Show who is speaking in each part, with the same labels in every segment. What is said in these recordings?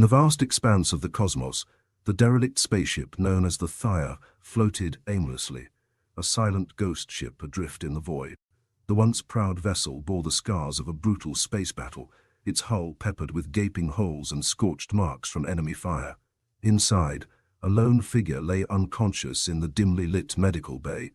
Speaker 1: the vast expanse of the cosmos, the derelict spaceship known as the Thea floated aimlessly, a silent ghost ship adrift in the void. The once proud vessel bore the scars of a brutal space battle, its hull peppered with gaping holes and scorched marks from enemy fire. Inside, a lone figure lay unconscious in the dimly lit medical bay,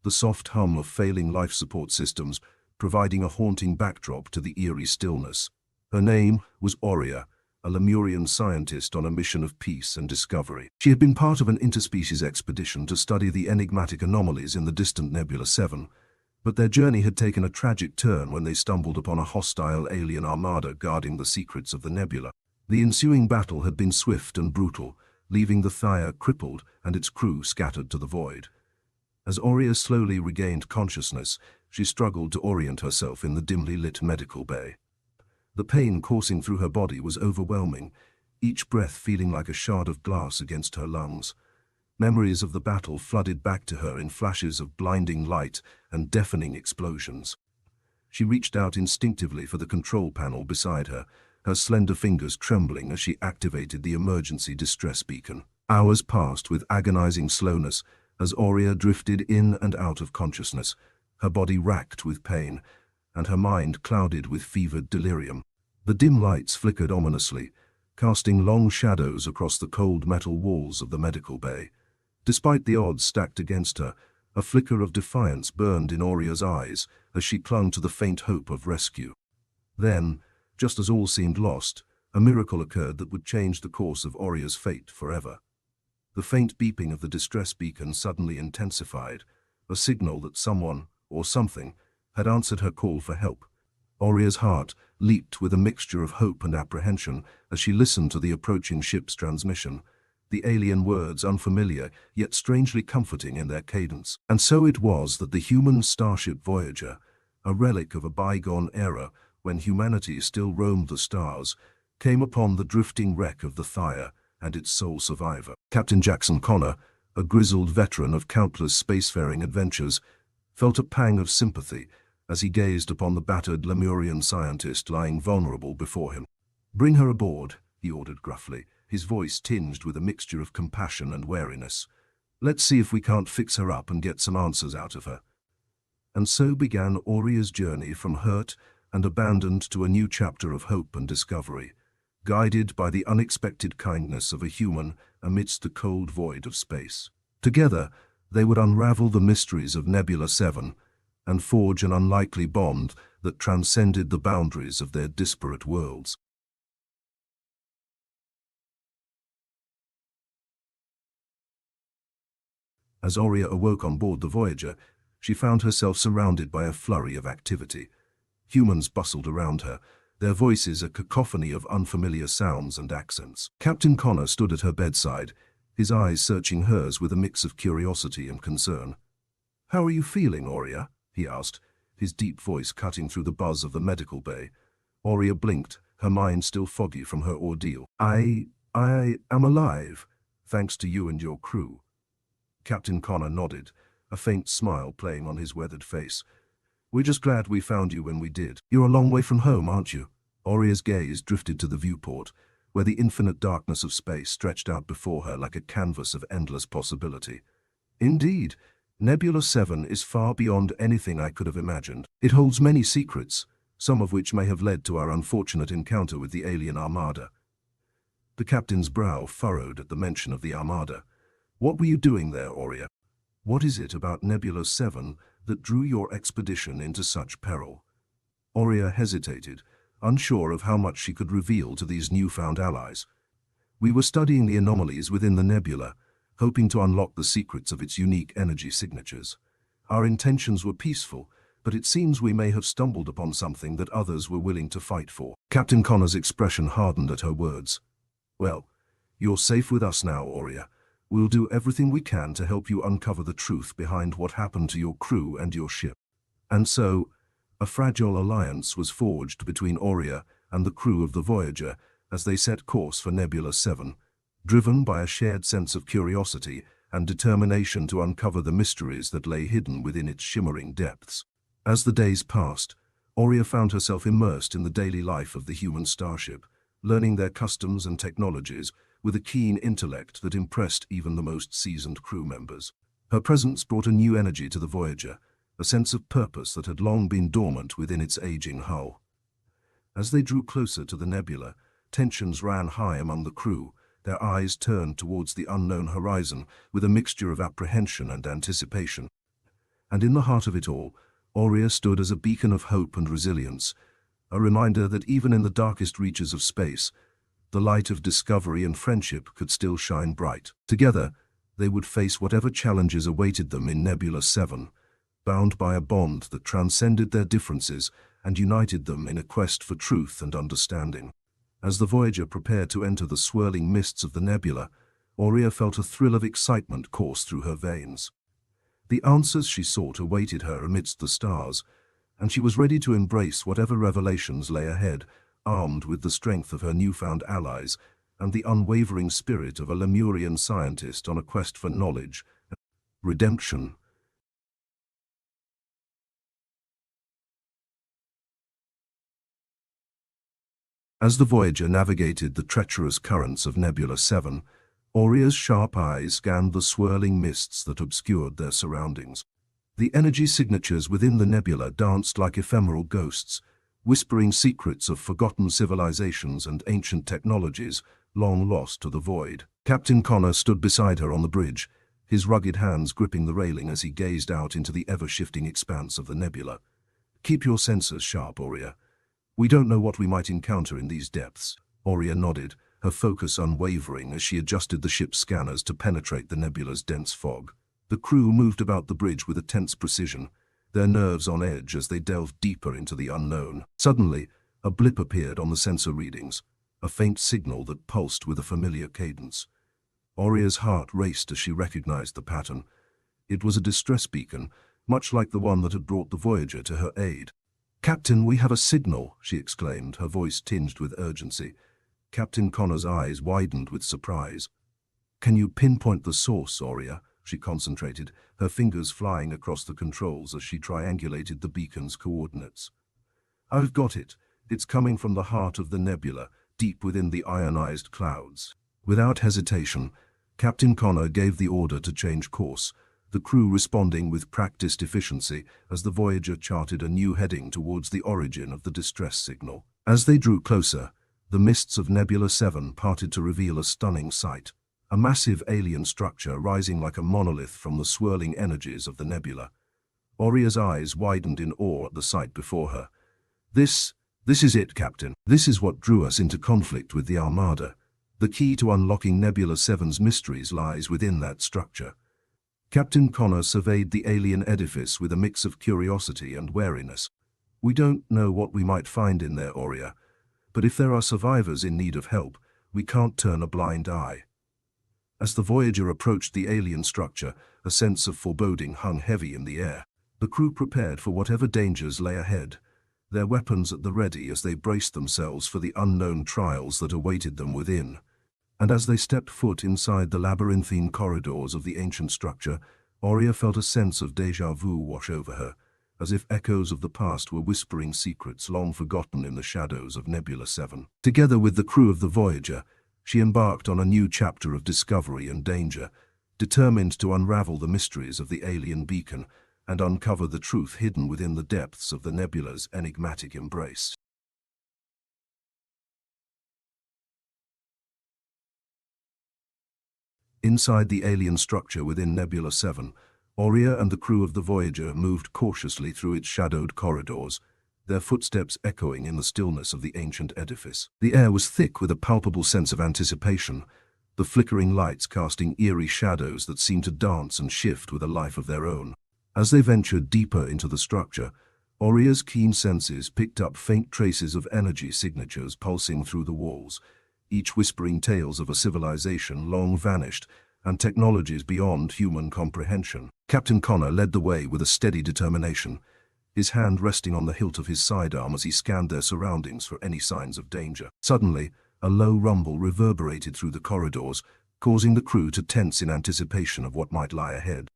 Speaker 1: the soft hum of failing life support systems providing a haunting backdrop to the eerie stillness. Her name was Aurea, a Lemurian scientist on a mission of peace and discovery. She had been part of an interspecies expedition to study the enigmatic anomalies in the distant Nebula 7, but their journey had taken a tragic turn when they stumbled upon a hostile alien armada guarding the secrets of the nebula. The ensuing battle had been swift and brutal, leaving the Thea crippled and its crew scattered to the void. As Aurea slowly regained consciousness, she struggled to orient herself in the dimly lit medical bay. The pain coursing through her body was overwhelming, each breath feeling like a shard of glass against her lungs. Memories of the battle flooded back to her in flashes of blinding light and deafening explosions. She reached out instinctively for the control panel beside her, her slender fingers trembling as she activated the emergency distress beacon. Hours passed with agonizing slowness as Aurea drifted in and out of consciousness, her body racked with pain, and her mind clouded with fevered delirium. The dim lights flickered ominously, casting long shadows across the cold metal walls of the medical bay. Despite the odds stacked against her, a flicker of defiance burned in Aurea's eyes as she clung to the faint hope of rescue. Then, just as all seemed lost, a miracle occurred that would change the course of Aurea's fate forever. The faint beeping of the distress beacon suddenly intensified, a signal that someone, or something, had answered her call for help. Aurea's heart leaped with a mixture of hope and apprehension as she listened to the approaching ship's transmission, the alien words unfamiliar yet strangely comforting in their cadence. And so it was that the human starship Voyager, a relic of a bygone era when humanity still roamed the stars, came upon the drifting wreck of the Thea and its sole survivor. Captain Jackson Connor, a grizzled veteran of countless spacefaring adventures, felt a pang of sympathy as he gazed upon the battered Lemurian scientist lying vulnerable before him. "Bring her aboard," he ordered gruffly, his voice tinged with a mixture of compassion and wariness. "Let's see if we can't fix her up and get some answers out of her." And so began Aurea's journey from hurt and abandoned to a new chapter of hope and discovery, guided by the unexpected kindness of a human amidst the cold void of space. Together, they would unravel the mysteries of Nebula 7 and forge an unlikely bond that transcended the boundaries of their disparate worlds. As Aurea awoke on board the Voyager, she found herself surrounded by a flurry of activity. Humans bustled around her, their voices a cacophony of unfamiliar sounds and accents. Captain Connor stood at her bedside, his eyes searching hers with a mix of curiosity and concern. "How are you feeling, Aurea?" he asked, his deep voice cutting through the buzz of the medical bay. Aurea blinked, her mind still foggy from her ordeal. I am alive, thanks to you and your crew." Captain Connor nodded, a faint smile playing on his weathered face. "We're just glad we found you when we did. You're a long way from home, aren't you?" Aurea's gaze drifted to the viewport, where the infinite darkness of space stretched out before her like a canvas of endless possibility. "Indeed, Nebula 7 is far beyond anything I could have imagined. It holds many secrets, some of which may have led to our unfortunate encounter with the alien armada." The captain's brow furrowed at the mention of the armada. "What were you doing there, Aurea? What is it about Nebula 7 that drew your expedition into such peril?" Aurea hesitated, unsure of how much she could reveal to these newfound allies. "We were studying the anomalies within the nebula, hoping to unlock the secrets of its unique energy signatures. Our intentions were peaceful, but it seems we may have stumbled upon something that others were willing to fight for." Captain Connor's expression hardened at her words. "Well, you're safe with us now, Aurea. We'll do everything we can to help you uncover the truth behind what happened to your crew and your ship." And so, a fragile alliance was forged between Aurea and the crew of the Voyager as they set course for Nebula 7, driven by a shared sense of curiosity and determination to uncover the mysteries that lay hidden within its shimmering depths. As the days passed, Aurea found herself immersed in the daily life of the human starship, learning their customs and technologies with a keen intellect that impressed even the most seasoned crew members. Her presence brought a new energy to the Voyager, a sense of purpose that had long been dormant within its aging hull. As they drew closer to the nebula, tensions ran high among the crew, their eyes turned towards the unknown horizon with a mixture of apprehension and anticipation. And in the heart of it all, Aurea stood as a beacon of hope and resilience, a reminder that even in the darkest reaches of space, the light of discovery and friendship could still shine bright. Together, they would face whatever challenges awaited them in Nebula 7, bound by a bond that transcended their differences and united them in a quest for truth and understanding. As the Voyager prepared to enter the swirling mists of the nebula, Aurea felt a thrill of excitement course through her veins. The answers she sought awaited her amidst the stars, and she was ready to embrace whatever revelations lay ahead, armed with the strength of her newfound allies and the unwavering spirit of a Lemurian scientist on a quest for knowledge and redemption. As the Voyager navigated the treacherous currents of Nebula 7, Aurea's sharp eyes scanned the swirling mists that obscured their surroundings. The energy signatures within the nebula danced like ephemeral ghosts, whispering secrets of forgotten civilizations and ancient technologies long lost to the void. Captain Connor stood beside her on the bridge, his rugged hands gripping the railing as he gazed out into the ever-shifting expanse of the nebula. "Keep your senses sharp, Aurea. We don't know what we might encounter in these depths." Aurea nodded, her focus unwavering as she adjusted the ship's scanners to penetrate the nebula's dense fog. The crew moved about the bridge with a tense precision, their nerves on edge as they delved deeper into the unknown. Suddenly, a blip appeared on the sensor readings, a faint signal that pulsed with a familiar cadence. Aurea's heart raced as she recognized the pattern. It was a distress beacon, much like the one that had brought the Voyager to her aid. "Captain, we have a signal," she exclaimed, her voice tinged with urgency. Captain Connor's eyes widened with surprise. "Can you pinpoint the source, Aurea?" She concentrated, her fingers flying across the controls as she triangulated the beacon's coordinates. "I've got it. It's coming from the heart of the nebula, deep within the ionized clouds." Without hesitation, Captain Connor gave the order to change course, the crew responding with practiced efficiency as the Voyager charted a new heading towards the origin of the distress signal. As they drew closer, the mists of Nebula 7 parted to reveal a stunning sight. A massive alien structure rising like a monolith from the swirling energies of the nebula. Aurea's eyes widened in awe at the sight before her. This is it, Captain. This is what drew us into conflict with the Armada. The key to unlocking Nebula 7's mysteries lies within that structure." Captain Connor surveyed the alien edifice with a mix of curiosity and wariness. "We don't know what we might find in there, Aurea, but if there are survivors in need of help, we can't turn a blind eye." As the Voyager approached the alien structure, a sense of foreboding hung heavy in the air. The crew prepared for whatever dangers lay ahead, their weapons at the ready as they braced themselves for the unknown trials that awaited them within. And as they stepped foot inside the labyrinthine corridors of the ancient structure, Aurea felt a sense of déjà vu wash over her, as if echoes of the past were whispering secrets long forgotten in the shadows of Nebula 7. Together with the crew of the Voyager, she embarked on a new chapter of discovery and danger, determined to unravel the mysteries of the alien beacon and uncover the truth hidden within the depths of the nebula's enigmatic embrace. Inside the alien structure within Nebula 7, Aurea and the crew of the Voyager moved cautiously through its shadowed corridors, their footsteps echoing in the stillness of the ancient edifice. The air was thick with a palpable sense of anticipation, the flickering lights casting eerie shadows that seemed to dance and shift with a life of their own. As they ventured deeper into the structure, Aurea's keen senses picked up faint traces of energy signatures pulsing through the walls, each whispering tales of a civilization long vanished and technologies beyond human comprehension. Captain Connor led the way with a steady determination, his hand resting on the hilt of his sidearm as he scanned their surroundings for any signs of danger. Suddenly, a low rumble reverberated through the corridors, causing the crew to tense in anticipation of what might lie ahead.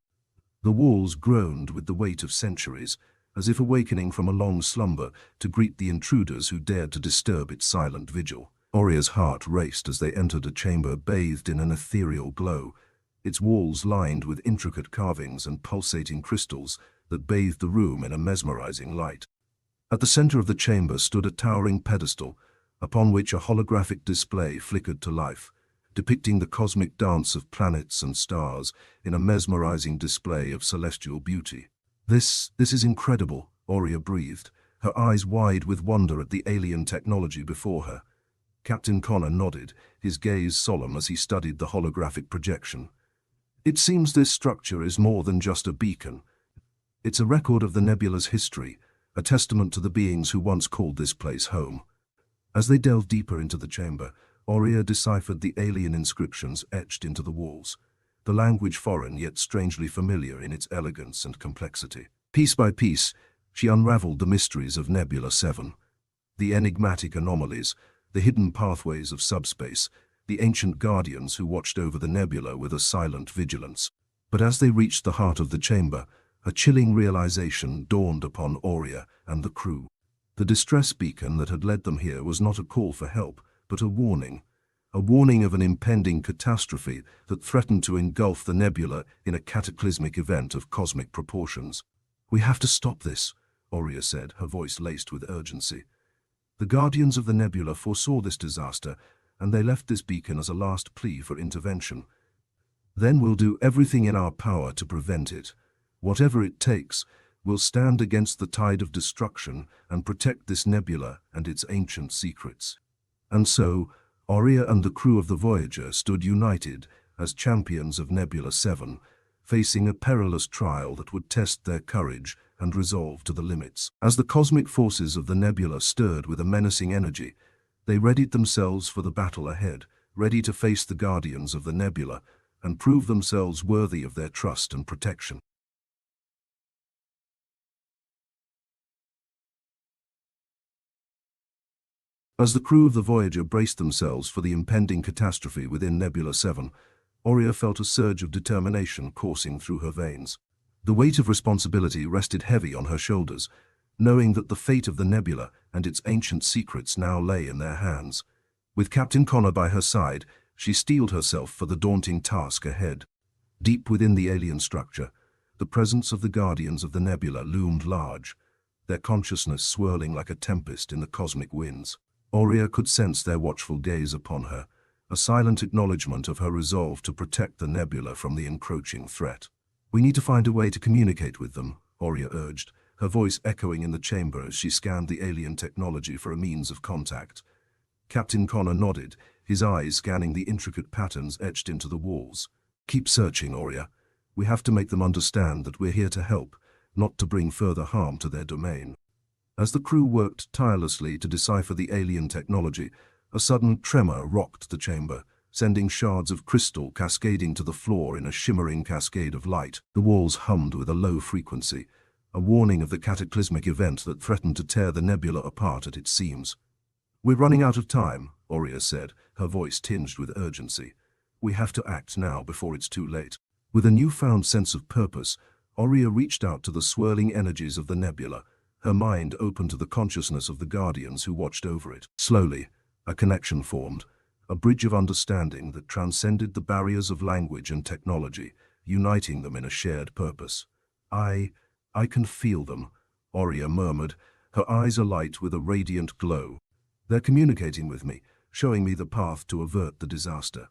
Speaker 1: The walls groaned with the weight of centuries, as if awakening from a long slumber to greet the intruders who dared to disturb its silent vigil. Oria's heart raced as they entered a chamber bathed in an ethereal glow, its walls lined with intricate carvings and pulsating crystals that bathed the room in a mesmerizing light. At the center of the chamber stood a towering pedestal, upon which a holographic display flickered to life, depicting the cosmic dance of planets and stars in a mesmerizing display of celestial beauty. This is incredible, Oria breathed, her eyes wide with wonder at the alien technology before her. Captain Connor nodded, his gaze solemn as he studied the holographic projection. It seems this structure is more than just a beacon. It's a record of the nebula's history, a testament to the beings who once called this place home. As they delved deeper into the chamber, Oria deciphered the alien inscriptions etched into the walls, the language foreign yet strangely familiar in its elegance and complexity. Piece by piece, she unraveled the mysteries of Nebula 7, the enigmatic anomalies, the hidden pathways of subspace, the ancient guardians who watched over the nebula with a silent vigilance. But as they reached the heart of the chamber, a chilling realization dawned upon Oria and the crew. The distress beacon that had led them here was not a call for help, but a warning of an impending catastrophe that threatened to engulf the nebula in a cataclysmic event of cosmic proportions. "We have to stop this," Oria said, her voice laced with urgency. "The guardians of the nebula foresaw this disaster, and they left this beacon as a last plea for intervention. Then we'll do everything in our power to prevent it. Whatever it takes, we'll stand against the tide of destruction and protect this nebula and its ancient secrets." And so, Oria and the crew of the Voyager stood united as champions of Nebula 7, facing a perilous trial that would test their courage and resolve to the limits. As the cosmic forces of the nebula stirred with a menacing energy, they readied themselves for the battle ahead, ready to face the guardians of the nebula and prove themselves worthy of their trust and protection. As the crew of the Voyager braced themselves for the impending catastrophe within Nebula 7, Oria felt a surge of determination coursing through her veins. The weight of responsibility rested heavy on her shoulders, knowing that the fate of the nebula and its ancient secrets now lay in their hands. With Captain Connor by her side, she steeled herself for the daunting task ahead. Deep within the alien structure, the presence of the guardians of the nebula loomed large, their consciousness swirling like a tempest in the cosmic winds. Oria could sense their watchful gaze upon her, a silent acknowledgement of her resolve to protect the nebula from the encroaching threat. "We need to find a way to communicate with them," Oria urged, her voice echoing in the chamber as she scanned the alien technology for a means of contact. Captain Connor nodded, his eyes scanning the intricate patterns etched into the walls. "Keep searching, Oria. We have to make them understand that we're here to help, not to bring further harm to their domain." As the crew worked tirelessly to decipher the alien technology, a sudden tremor rocked the chamber, sending shards of crystal cascading to the floor in a shimmering cascade of light. The walls hummed with a low frequency, a warning of the cataclysmic event that threatened to tear the nebula apart at its seams. "We're running out of time," Oria said, her voice tinged with urgency. "We have to act now before it's too late." With a newfound sense of purpose, Oria reached out to the swirling energies of the nebula, her mind open to the consciousness of the guardians who watched over it. Slowly, a connection formed, a bridge of understanding that transcended the barriers of language and technology, uniting them in a shared purpose. I can feel them," Oria murmured, her eyes alight with a radiant glow. "They're communicating with me, showing me the path to avert the disaster."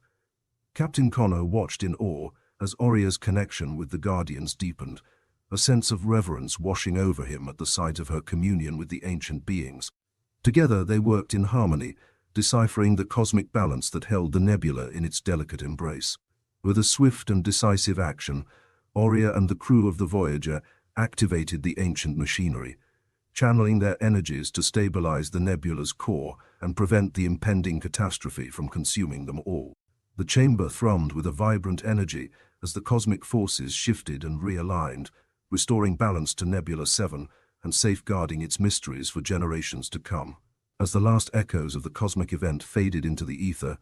Speaker 1: Captain Connor watched in awe as Oria's connection with the guardians deepened, a sense of reverence washing over him at the sight of her communion with the ancient beings. Together they worked in harmony, deciphering the cosmic balance that held the nebula in its delicate embrace. With a swift and decisive action, Oria and the crew of the Voyager activated the ancient machinery, channeling their energies to stabilize the nebula's core and prevent the impending catastrophe from consuming them all. The chamber thrummed with a vibrant energy as the cosmic forces shifted and realigned, restoring balance to Nebula 7 and safeguarding its mysteries for generations to come. As the last echoes of the cosmic event faded into the ether,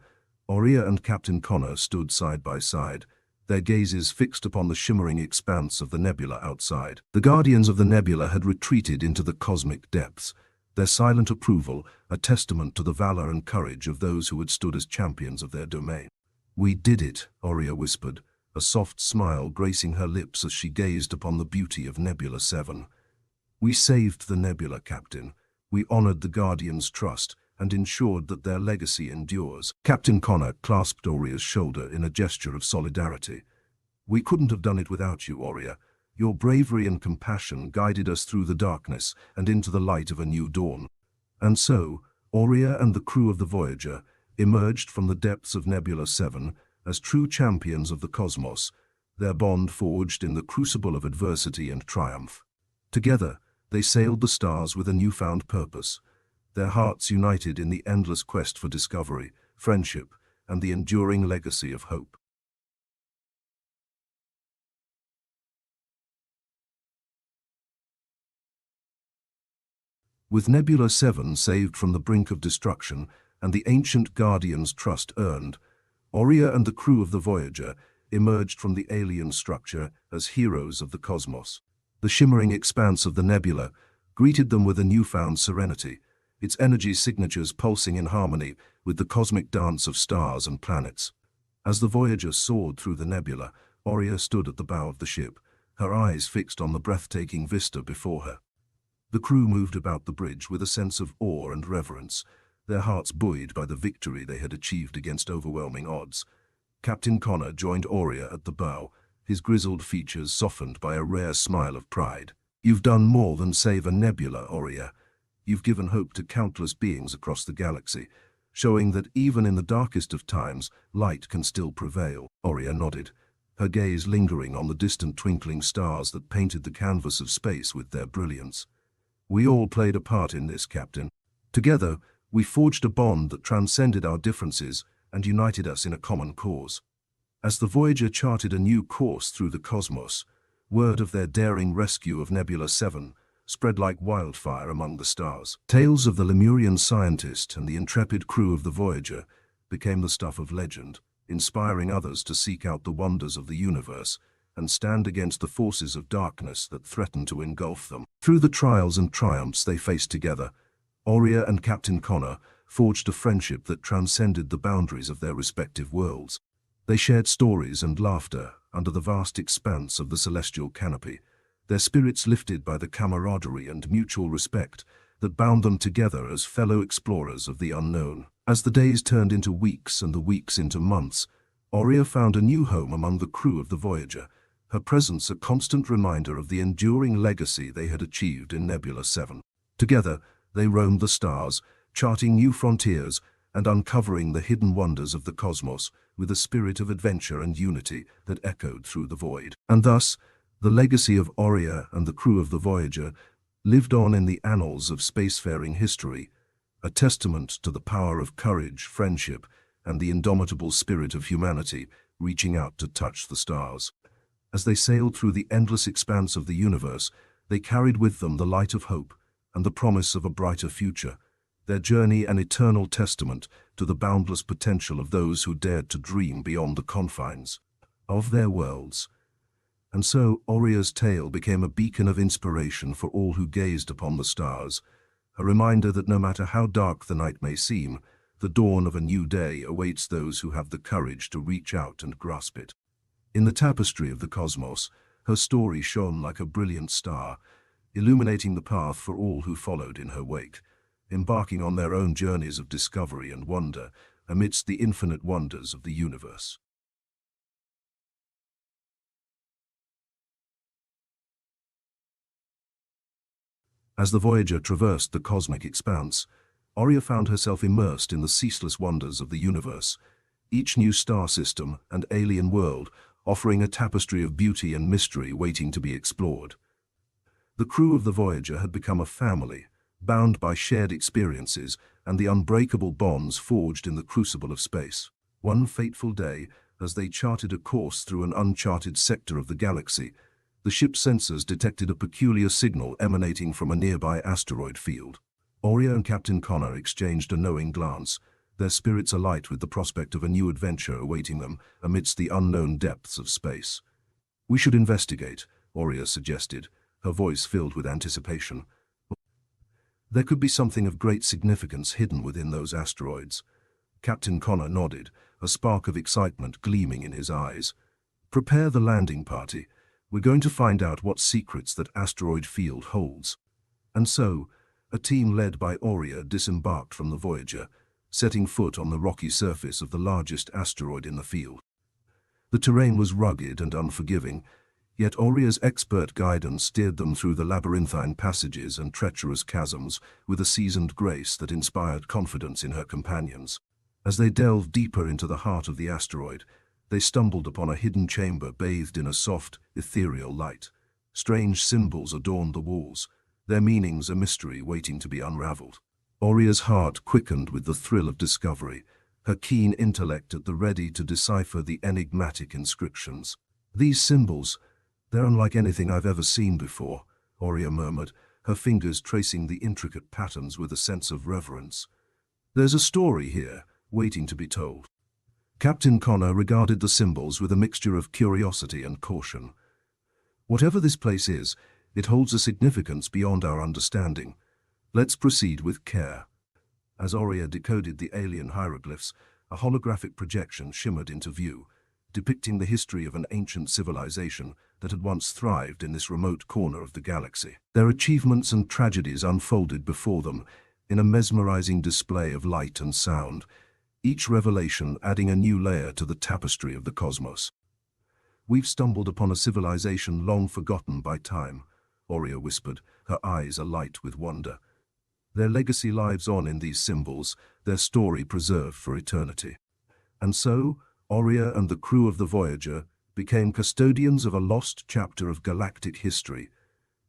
Speaker 1: Oria and Captain Connor stood side by side, their gazes fixed upon the shimmering expanse of the nebula outside. The guardians of the nebula had retreated into the cosmic depths, their silent approval a testament to the valor and courage of those who had stood as champions of their domain. "We did it," Aurea whispered, a soft smile gracing her lips as she gazed upon the beauty of Nebula 7. "We saved the Nebula, Captain. We honored the Guardian's trust and ensured that their legacy endures." Captain Connor clasped Aurea's shoulder in a gesture of solidarity. "We couldn't have done it without you, Aurea. Your bravery and compassion guided us through the darkness and into the light of a new dawn." And so, Aurea and the crew of the Voyager emerged from the depths of Nebula 7 as true champions of the cosmos, their bond forged in the crucible of adversity and triumph. Together, they sailed the stars with a newfound purpose, their hearts united in the endless quest for discovery, friendship, and the enduring legacy of hope. With Nebula 7 saved from the brink of destruction and the ancient Guardian's trust earned, Aurea and the crew of the Voyager emerged from the alien structure as heroes of the cosmos. The shimmering expanse of the nebula greeted them with a newfound serenity, its energy signatures pulsing in harmony with the cosmic dance of stars and planets. As the Voyager soared through the nebula, Aurea stood at the bow of the ship, her eyes fixed on the breathtaking vista before her. The crew moved about the bridge with a sense of awe and reverence, their hearts buoyed by the victory they had achieved against overwhelming odds. Captain Connor joined Aurea at the bow, his grizzled features softened by a rare smile of pride. "You've done more than save a nebula, Aurea. You've given hope to countless beings across the galaxy, showing that even in the darkest of times, light can still prevail." Aurea nodded, her gaze lingering on the distant twinkling stars that painted the canvas of space with their brilliance. "We all played a part in this, Captain. Together, we forged a bond that transcended our differences and united us in a common cause." As the Voyager charted a new course through the cosmos, word of their daring rescue of Nebula 7 spread like wildfire among the stars. Tales of the Lemurian scientist and the intrepid crew of the Voyager became the stuff of legend, inspiring others to seek out the wonders of the universe and stand against the forces of darkness that threatened to engulf them. Through the trials and triumphs they faced together, Aurea and Captain Connor forged a friendship that transcended the boundaries of their respective worlds. They shared stories and laughter under the vast expanse of the celestial canopy, their spirits lifted by the camaraderie and mutual respect that bound them together as fellow explorers of the unknown. As the days turned into weeks and the weeks into months, Aurea found a new home among the crew of the Voyager, her presence a constant reminder of the enduring legacy they had achieved in Nebula 7. Together, they roamed the stars, charting new frontiers and uncovering the hidden wonders of the cosmos with a spirit of adventure and unity that echoed through the void. And thus, the legacy of Aurea and the crew of the Voyager lived on in the annals of spacefaring history, a testament to the power of courage, friendship, and the indomitable spirit of humanity reaching out to touch the stars. As they sailed through the endless expanse of the universe, they carried with them the light of hope and the promise of a brighter future, their journey an eternal testament to the boundless potential of those who dared to dream beyond the confines of their worlds. And so Aurea's tale became a beacon of inspiration for all who gazed upon the stars, a reminder that no matter how dark the night may seem, the dawn of a new day awaits those who have the courage to reach out and grasp it. In the tapestry of the cosmos, her story shone like a brilliant star, illuminating the path for all who followed in her wake, embarking on their own journeys of discovery and wonder amidst the infinite wonders of the universe. As the Voyager traversed the cosmic expanse, Aurea found herself immersed in the ceaseless wonders of the universe, each new star system and alien world offering a tapestry of beauty and mystery waiting to be explored. The crew of the Voyager had become a family, bound by shared experiences and the unbreakable bonds forged in the crucible of space. One fateful day, as they charted a course through an uncharted sector of the galaxy, the ship's sensors detected a peculiar signal emanating from a nearby asteroid field. Aurea and Captain Connor exchanged a knowing glance, their spirits alight with the prospect of a new adventure awaiting them amidst the unknown depths of space. "We should investigate," Aurea suggested, her voice filled with anticipation. There could be something of great significance hidden within those asteroids. Captain Connor nodded, a spark of excitement gleaming in his eyes. Prepare the landing party. We're going to find out what secrets that asteroid field holds. And so, a team led by Aurea disembarked from the Voyager, setting foot on the rocky surface of the largest asteroid in the field. The terrain was rugged and unforgiving, yet Aurea's expert guidance steered them through the labyrinthine passages and treacherous chasms with a seasoned grace that inspired confidence in her companions. As they delved deeper into the heart of the asteroid, they stumbled upon a hidden chamber bathed in a soft, ethereal light. Strange symbols adorned the walls, their meanings a mystery waiting to be unraveled. Aurea's heart quickened with the thrill of discovery, her keen intellect at the ready to decipher the enigmatic inscriptions. These symbols, they're unlike anything I've ever seen before, Aurea murmured, her fingers tracing the intricate patterns with a sense of reverence. There's a story here, waiting to be told. Captain Connor regarded the symbols with a mixture of curiosity and caution. Whatever this place is, it holds a significance beyond our understanding. Let's proceed with care. As Aurea decoded the alien hieroglyphs, a holographic projection shimmered into view, depicting the history of an ancient civilization that had once thrived in this remote corner of the galaxy. Their achievements and tragedies unfolded before them in a mesmerizing display of light and sound, each revelation adding a new layer to the tapestry of the cosmos. We've stumbled upon a civilization long forgotten by time, Aurea whispered, her eyes alight with wonder. Their legacy lives on in these symbols, their story preserved for eternity. And so, Aurea and the crew of the Voyager became custodians of a lost chapter of galactic history,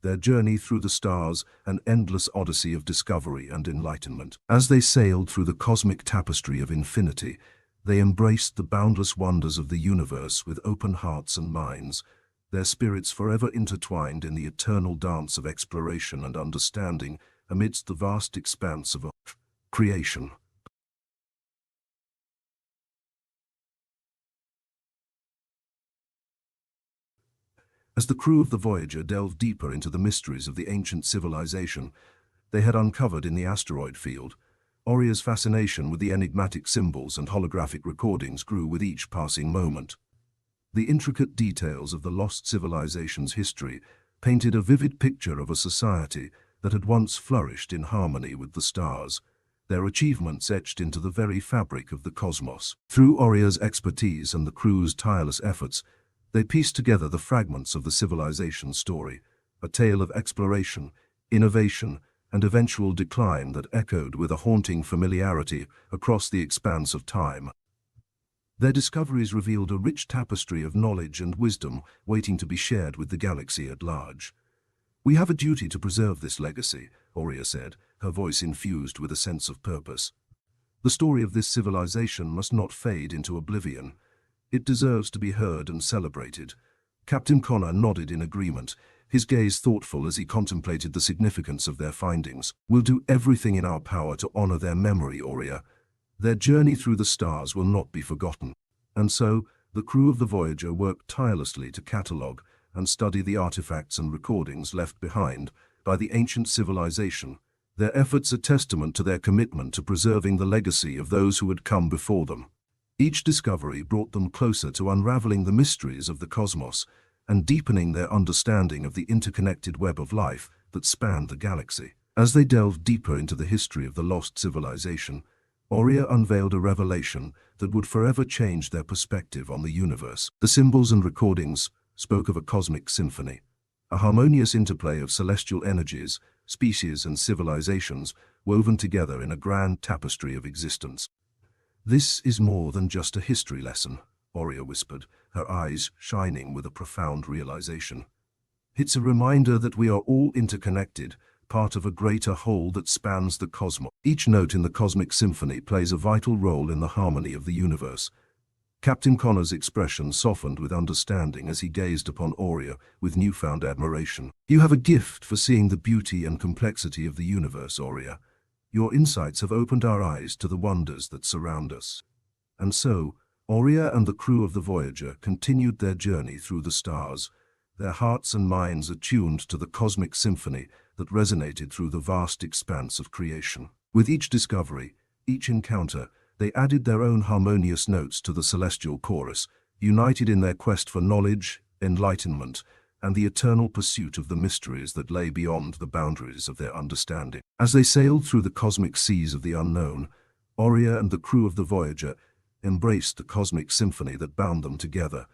Speaker 1: their journey through the stars an endless odyssey of discovery and enlightenment. As they sailed through the cosmic tapestry of infinity, they embraced the boundless wonders of the universe with open hearts and minds, their spirits forever intertwined in the eternal dance of exploration and understanding amidst the vast expanse of creation. As the crew of the Voyager delved deeper into the mysteries of the ancient civilization they had uncovered in the asteroid field, Aurea's fascination with the enigmatic symbols and holographic recordings grew with each passing moment. The intricate details of the lost civilization's history painted a vivid picture of a society that had once flourished in harmony with the stars, their achievements etched into the very fabric of the cosmos. Through Aurea's expertise and the crew's tireless efforts, they pieced together the fragments of the civilization's story, a tale of exploration, innovation, and eventual decline that echoed with a haunting familiarity across the expanse of time. Their discoveries revealed a rich tapestry of knowledge and wisdom waiting to be shared with the galaxy at large. We have a duty to preserve this legacy, Aurea said, her voice infused with a sense of purpose. The story of this civilization must not fade into oblivion. It deserves to be heard and celebrated. Captain Connor nodded in agreement, his gaze thoughtful as he contemplated the significance of their findings. We'll do everything in our power to honor their memory, Aurea. Their journey through the stars will not be forgotten. And so, the crew of the Voyager worked tirelessly to catalogue and study the artifacts and recordings left behind by the ancient civilization, their efforts a testament to their commitment to preserving the legacy of those who had come before them. Each discovery brought them closer to unraveling the mysteries of the cosmos and deepening their understanding of the interconnected web of life that spanned the galaxy. As they delved deeper into the history of the lost civilization, Aurea unveiled a revelation that would forever change their perspective on the universe. The symbols and recordings spoke of a cosmic symphony, a harmonious interplay of celestial energies, species and civilizations woven together in a grand tapestry of existence. This is more than just a history lesson, Aurea whispered, her eyes shining with a profound realization. It's a reminder that we are all interconnected, part of a greater whole that spans the cosmos. Each note in the cosmic symphony plays a vital role in the harmony of the universe. Captain Connor's expression softened with understanding as he gazed upon Aurea with newfound admiration. You have a gift for seeing the beauty and complexity of the universe, Aurea. Your insights have opened our eyes to the wonders that surround us. And so, Aurea and the crew of the Voyager continued their journey through the stars, their hearts and minds attuned to the cosmic symphony that resonated through the vast expanse of creation. With each discovery, each encounter, they added their own harmonious notes to the celestial chorus, united in their quest for knowledge, enlightenment, and the eternal pursuit of the mysteries that lay beyond the boundaries of their understanding. As they sailed through the cosmic seas of the unknown, Oria and the crew of the Voyager embraced the cosmic symphony that bound them together,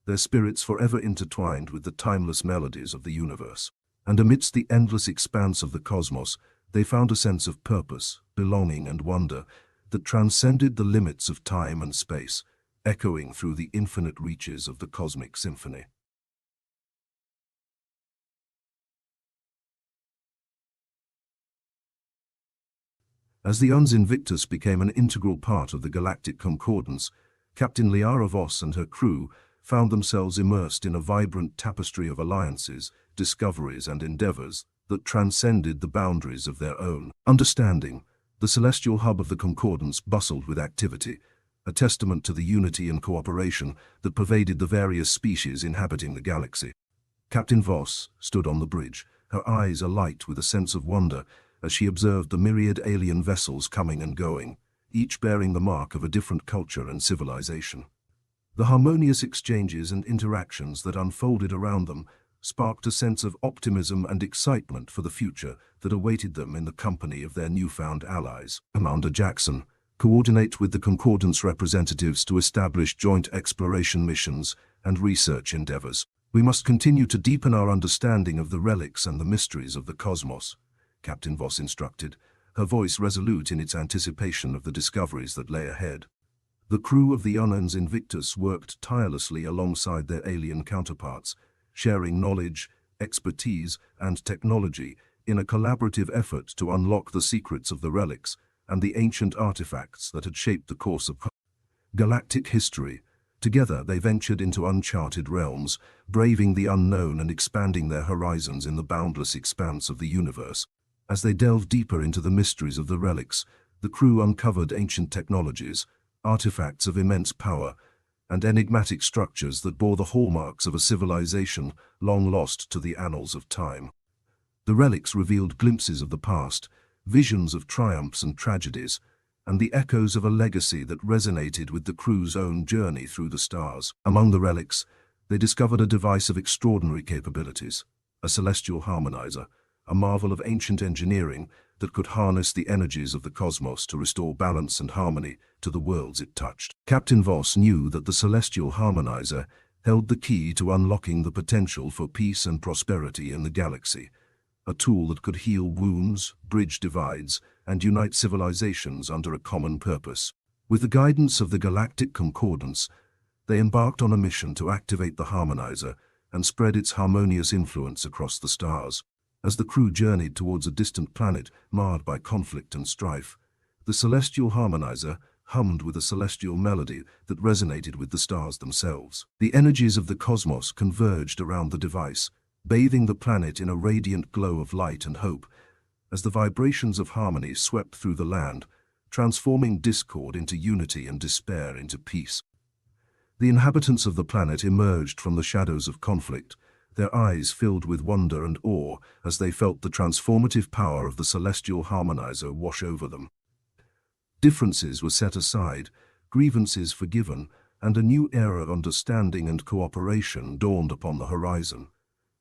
Speaker 1: their spirits forever intertwined with the timeless melodies of the universe. And amidst the endless expanse of the cosmos, they found a sense of purpose, belonging, and wonder that transcended the limits of time and space, echoing through the infinite reaches of the cosmic symphony. As the Uns Invictus became an integral part of the Galactic Concordance, Captain Liara Voss and her crew found themselves immersed in a vibrant tapestry of alliances, discoveries, and endeavors that transcended the boundaries of their own understanding. The celestial hub of the Concordance bustled with activity, a testament to the unity and cooperation that pervaded the various species inhabiting the galaxy. Captain Voss stood on the bridge, her eyes alight with a sense of wonder as she observed the myriad alien vessels coming and going, each bearing the mark of a different culture and civilization. The harmonious exchanges and interactions that unfolded around them sparked a sense of optimism and excitement for the future that awaited them in the company of their newfound allies. Commander Jackson, coordinate with the Concordance representatives to establish joint exploration missions and research endeavors. We must continue to deepen our understanding of the relics and the mysteries of the cosmos, Captain Voss instructed, her voice resolute in its anticipation of the discoveries that lay ahead. The crew of the Uns Invictus worked tirelessly alongside their alien counterparts, sharing knowledge, expertise, and technology in a collaborative effort to unlock the secrets of the relics and the ancient artifacts that had shaped the course of galactic history. Together they ventured into uncharted realms, braving the unknown and expanding their horizons in the boundless expanse of the universe. As they delved deeper into the mysteries of the relics, the crew uncovered ancient technologies, artifacts of immense power, and enigmatic structures that bore the hallmarks of a civilization long lost to the annals of time. The relics revealed glimpses of the past, visions of triumphs and tragedies, and the echoes of a legacy that resonated with the crew's own journey through the stars. Among the relics, they discovered a device of extraordinary capabilities, a celestial harmonizer, a marvel of ancient engineering that could harness the energies of the cosmos to restore balance and harmony to the worlds it touched. Captain Voss knew that the celestial harmonizer held the key to unlocking the potential for peace and prosperity in the galaxy, a tool that could heal wounds, bridge divides, and unite civilizations under a common purpose. With the guidance of the Galactic Concordance, they embarked on a mission to activate the harmonizer and spread its harmonious influence across the stars. As the crew journeyed towards a distant planet marred by conflict and strife, the celestial harmonizer hummed with a celestial melody that resonated with the stars themselves. The energies of the cosmos converged around the device, bathing the planet in a radiant glow of light and hope, as the vibrations of harmony swept through the land, transforming discord into unity and despair into peace. The inhabitants of the planet emerged from the shadows of conflict, their eyes filled with wonder and awe as they felt the transformative power of the celestial harmonizer wash over them. Differences were set aside, grievances forgiven, and a new era of understanding and cooperation dawned upon the horizon.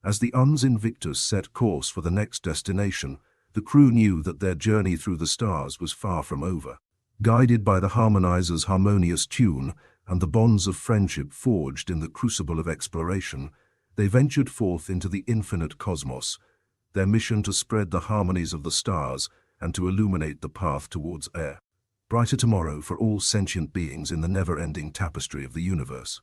Speaker 1: As the Uns Invictus set course for the next destination, the crew knew that their journey through the stars was far from over. Guided by the harmonizer's harmonious tune and the bonds of friendship forged in the crucible of exploration, they ventured forth into the infinite cosmos, their mission to spread the harmonies of the stars and to illuminate the path towards a brighter tomorrow for all sentient beings in the never-ending tapestry of the universe.